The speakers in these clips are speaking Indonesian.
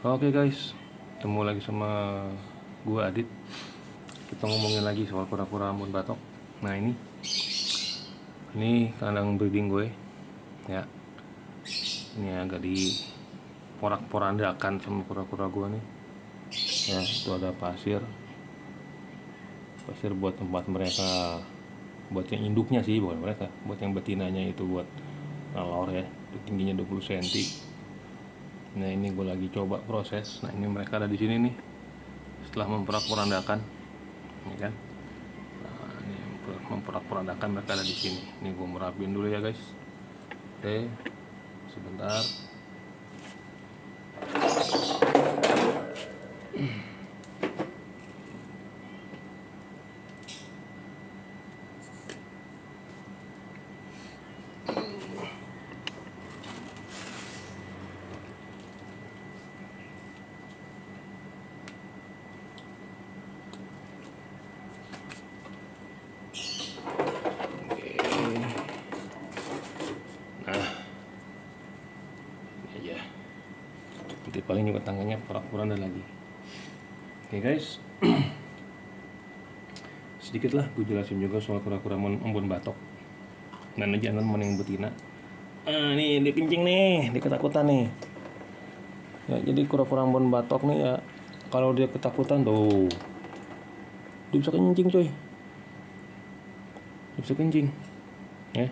Oke guys, ketemu lagi sama gue Adit. Kita ngomongin lagi soal kura-kura Ambon Batok. Nah ini kandang breeding gue, ya. Ini agak di porak-porandakan sama kura-kura gue nih. Ya, itu ada pasir buat tempat mereka, buat yang induknya sih, bukan mereka, buat yang betinanya itu buat ngelor ya. Itu tingginya 20 cm. Nah ini gue lagi coba proses. Nah ini mereka ada di sini nih, setelah memporak-porandakan, ya kan. Nah, ini memporak-porandakan mereka ada di sini. Ini gue mau rapin dulu ya guys. Oke, sebentar. Ya, nanti paling juga tangannya porak-poranda lagi. Oke guys, sedikit lah gue jelasin juga soal kura-kura Ambon Batok. Nah ini jangan yang betina. Nih dia kencing nih, dia ketakutan nih. Ya jadi kura-kura Ambon Batok nih ya, kalau dia ketakutan tuh, dia bisa kencing coy. Dia bisa kencing, ya.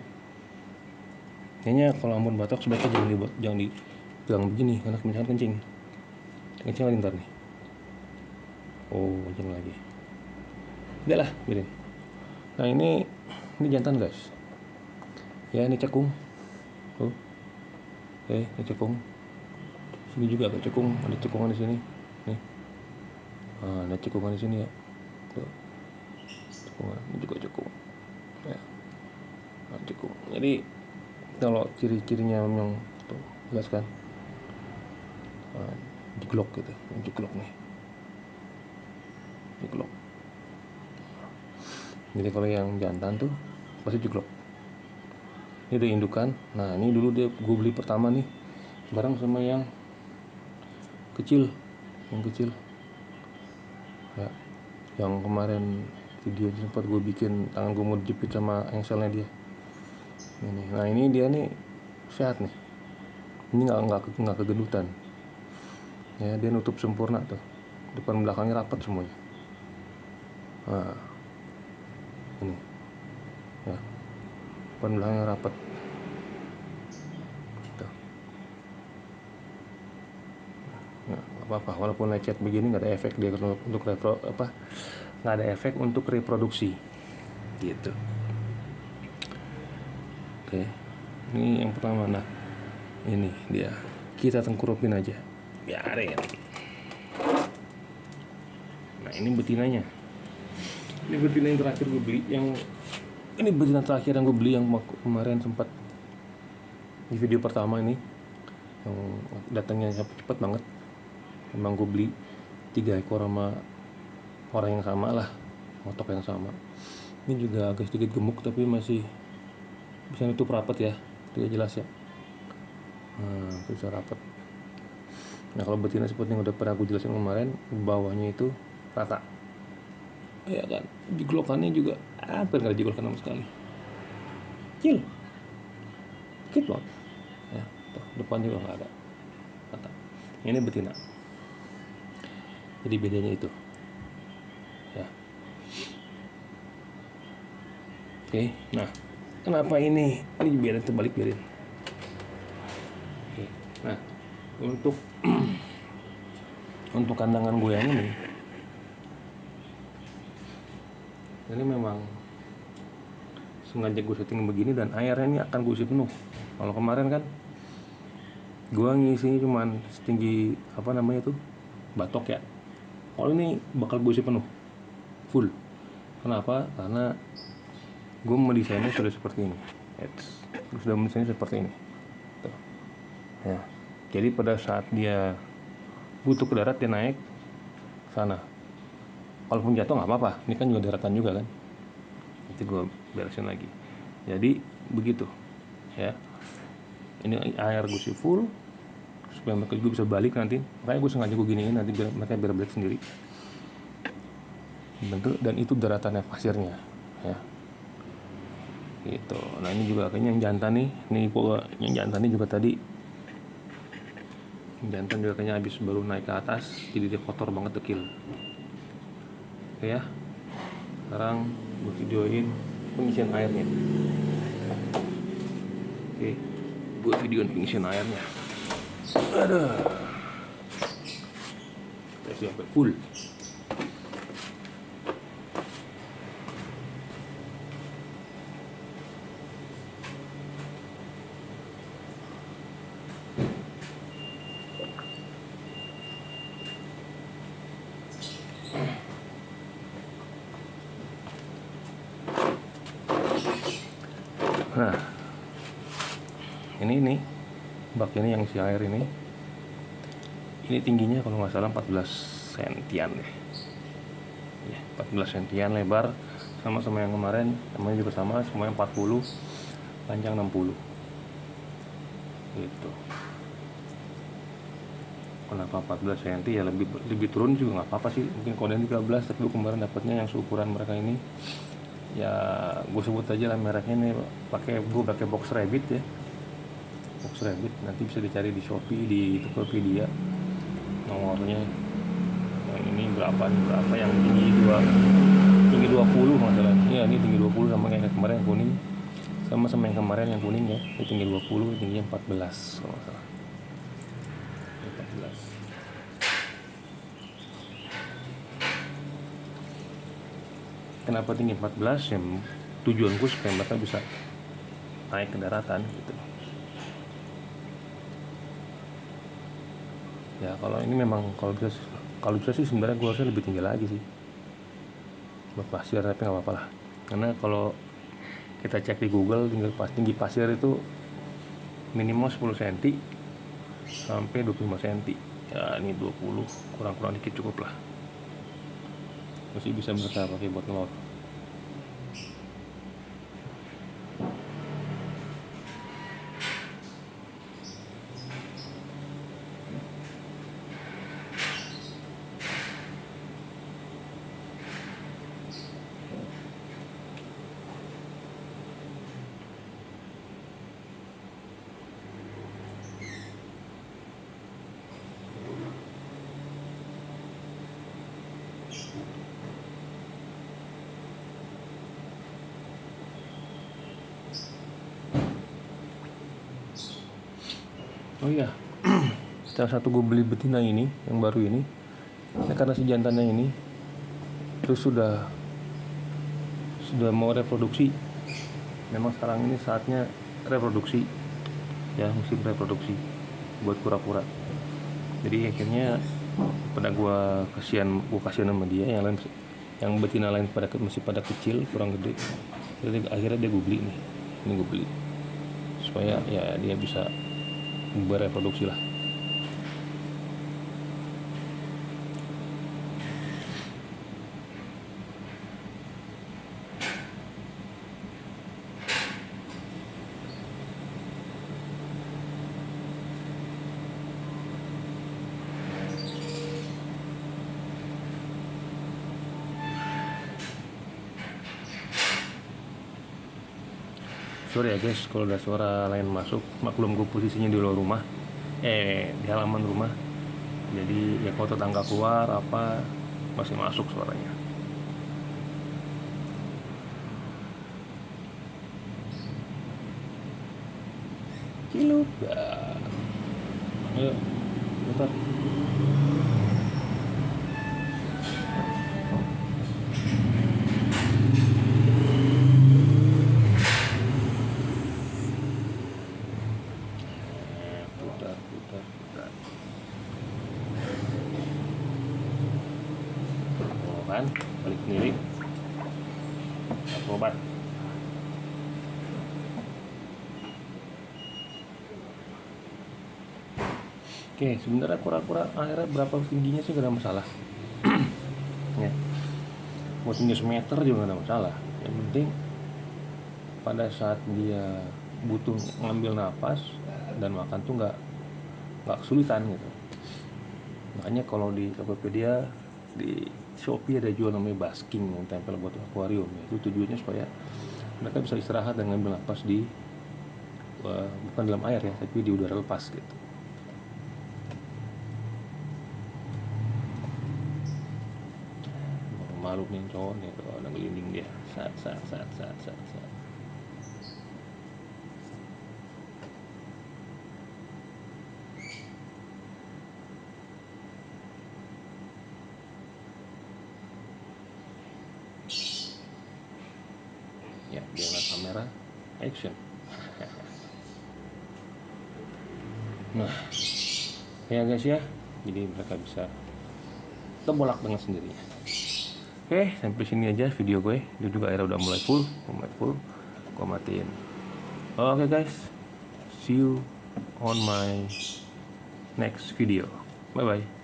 Kayaknya kalau Ambon Batok sebaiknya jangan dipegang begini karena kebanyakan kencing. Kencing lagi ntar nih. Oh, kencing lagi. Udah lah, biarin. Nah ini jantan guys. Ya ini cekung. Tuh. Oke, ini cekung. Sini juga ada cekung, ada cekungan di sini. Nih. Nah, ada cekungan di sini ya. Tuh. Cekungan, ini juga cekung. Ya. Nah, cekung. Jadi kalau ciri-cirinya memang tuh, jelas kan? Nah, jeglok gitu, jeglok nih. Jeglok. Jadi kalau yang jantan tuh pasti jeglok. Ini udah indukan. Nah ini dulu gue beli pertama nih bareng sama yang kecil, ya, yang kemarin video sempat gue bikin tangan gue mau dijepit sama engselnya dia. Ini, nah ini dia nih sehat nih. Ini nggak kegendutan. Ya dia nutup sempurna tuh, depan belakangnya rapat semuanya. Nah ini, ya, depan belakangnya rapat. Apa walaupun lecet begini nggak ada efek dia untuk nggak ada efek untuk reproduksi gitu. Oke, ini yang pertama. Nah ini dia, kita tengkurupin aja, biarin. Nah ini betinanya, ini betina yang terakhir gue beli, ini betina terakhir yang gue beli yang kemarin sempat di video pertama ini, yang datangnya cepet banget. Emang gue beli 3 ekor sama orang yang sama lah, motok yang sama. Ini juga agak sedikit gemuk tapi masih bisa nutup rapat ya, tidak jelas ya. Nah, bisa rapat. Nah kalau betina seperti yang udah pernah gue jelasin kemarin, bawahnya itu rata, ya kan. Jeglokannya juga hampir nggak dijeglokan sama sekali, kecil, dikit banget. Ya, tuh, depan juga nggak ada rata. Ini betina. Jadi bedanya itu, ya. Oke, nah kenapa ini biarin terbalik, biarin. Oke, nah untuk untuk kandangan gue yang ini memang sengaja gue setting begini dan airnya ini akan gue isi penuh. Kalau kemarin kan gue ngisinya cuman setinggi batok ya. Kalau ini bakal gue isi penuh, full. Kenapa? Karena gue mendesainnya sudah seperti ini. Sudah mendesainnya seperti ini. Tuh. Ya. Jadi pada saat dia butuh ke darat dia naik sana. Kalaupun jatuh nggak apa-apa. Ini kan juga daratan juga kan. Nanti gue beresin lagi. Jadi begitu. Ya. Ini air gue isi full supaya mereka juga bisa balik nanti. Makanya gue sengaja gue giniin nanti biar mereka balik sendiri. Bentuk dan itu daratannya pasirnya ya gitu. Nah ini juga kayaknya yang jantan nih, yang jantan ini juga tadi jantan juga kayaknya habis baru naik ke atas, jadi dia kotor banget dekil. Oke ya, sekarang gue videoin pengisian airnya. Oke, gue videoin pengisian airnya. Aduh, tes sampai full. Nah, ini bak ini yang isi air ini tingginya kalau nggak salah 14 sentian deh ya, 14 sentian lebar, sama yang kemarin, namanya juga sama, semuanya 40, panjang 60 gitu. Kenapa 14 cm ya, lebih turun juga nggak apa-apa sih, mungkin kode 13, tapi gue kemarin dapatnya yang seukuran mereka ini ya, gue sebut aja lah mereknya nih, gue pakai box rabbit ya, box rabbit, nanti bisa dicari di Shopee, di Tokopedia nomornya. Yang ini berapa yang tinggi 20 masalah ya, ini tinggi 20 sama kayak kemarin yang kuning, sama yang kemarin yang kuning ya, ini tinggi 20, tingginya 14 kalau nggak salah, 14. Kenapa tinggi 14? Ya tujuanku supaya mereka bisa naik ke daratan gitu. Ya kalau ini memang kalau bisa sih sebenarnya gue harusnya lebih tinggi lagi sih buat pasir, tapi nggak apa-apa lah, karena kalau kita cek di Google tinggi pasir itu minimal 10 cm sampai 25 cm ya, ini 20, kurang dikit cukup lah, masih bisa mereka pakai buat ngelot. Oh iya, salah satu gue beli betina ini yang baru ini, karena si jantannya ini terus sudah mau reproduksi. Memang sekarang ini saatnya reproduksi ya, musim reproduksi buat kura-kura. Jadi akhirnya pada gue kasihan sama dia, yang betina lain masih pada kecil, kurang gede. Jadi akhirnya gue beli nih, ini gue beli supaya ya dia bisa bereproduksi lah. Sorry ya guys kalau ada suara lain masuk, maklum gue posisinya di luar rumah, di halaman rumah, jadi ya kalau tetangga keluar apa masih masuk suaranya. Cilup ya. Ayo bentar. Putar. Oh kan, balik sendiri. Obat. Oke, sebenarnya kura-kura akhirnya berapa tingginya sih gak ada masalah. Ya, mau tinggi semeter juga gak ada masalah. Yang penting pada saat dia butuh ngambil napas dan makan tuh nggak kesulitan gitu. Makanya kalau di Tokopedia, di Shopee ada jual namanya basking yang tempel buat akuarium. Itu tujuannya supaya mereka bisa istirahat dan ngambil napas di bukan dalam air ya, tapi di udara lepas gitu. Malu nih cowok nih kalau ada ngelinding dia. Saat. Ya, dia ngeliat kamera, action. Nah, ya guys ya, jadi mereka bisa terbolak dengan sendirinya. Oke, sampai sini aja video gue. Ini juga airnya udah mulai full. Gue matiin. Oke guys, see you on my next video. Bye bye.